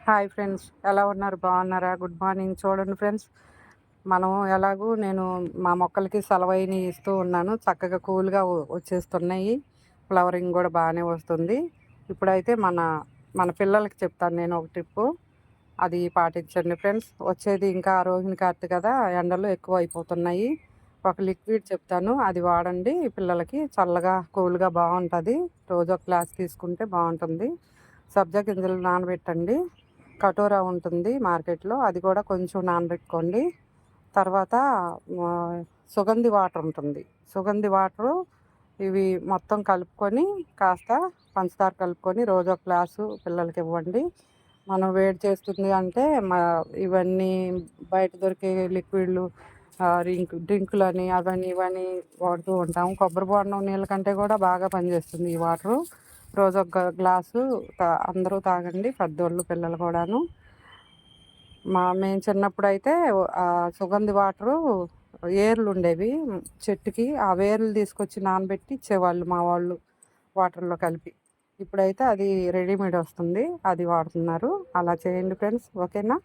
Hi friends, ఎలా ఉన్నారు? బాగున్నారా? Good morning. చూడండి ఫ్రెండ్స్, మనం ఎలాగూ నేను మా మొక్కలకి సలవైన ఇస్తూ ఉన్నాను. చక్కగా కూల్గా వచ్చేస్తున్నాయి. ఫ్లవరింగ్ కూడా బాగానే వస్తుంది. ఇప్పుడైతే మన మన పిల్లలకి చెప్తాను నేను ఒక టిప్పు. అది పాటించండి ఫ్రెండ్స్. వచ్చేది ఇంకా రోహిణి కార్తె కదా, ఎండలు ఎక్కువ అయిపోతున్నాయి. ఒక లిక్విడ్ చెప్తాను, అది వాడండి. పిల్లలకి చల్లగా కూల్గా బాగుంటుంది. రోజు ఒక గ్లాస్ తీసుకుంటే బాగుంటుంది. సబ్జా గింజలు నానబెట్టండి. కటోరా ఉంటుంది మార్కెట్లో, అది కూడా కొంచెం నానబెట్టుకోండి. తర్వాత ఆ, సుగంధి వాటర్ ఉంటుంది. సుగంధి వాటరు ఇవి మొత్తం కలుపుకొని, కాస్త పంచదార కలుపుకొని రోజు ఒక గ్లాసు పిల్లలకి ఇవ్వండి. మనం వేడి చేస్తుంది అంటే ఇవన్నీ బయట దొరికే లిక్విడ్లు, డ్రింకులని అవన్నీ ఇవన్నీ వాడుతూ ఉంటాం. కొబ్బరి బోండం నీళ్ళ కంటే కూడా బాగా పనిచేస్తుంది ఈ వాటరు. రోజు ఒక గ్లాసు అందరూ తాగండి, పెద్దోళ్ళు పిల్లలు కూడాను. మేము చిన్నప్పుడు అయితే సుగంధి వాటరు ఏర్లు ఉండేవి చెట్టుకి, ఆ వేర్లు తీసుకొచ్చి నానబెట్టి ఇచ్చేవాళ్ళు మా వాళ్ళు వాటర్లో కలిపి. ఇప్పుడైతే అది రెడీమేడ్ వస్తుంది, అది వాడుతున్నారు. అలా చేయండి ఫ్రెండ్స్, ఓకేనా?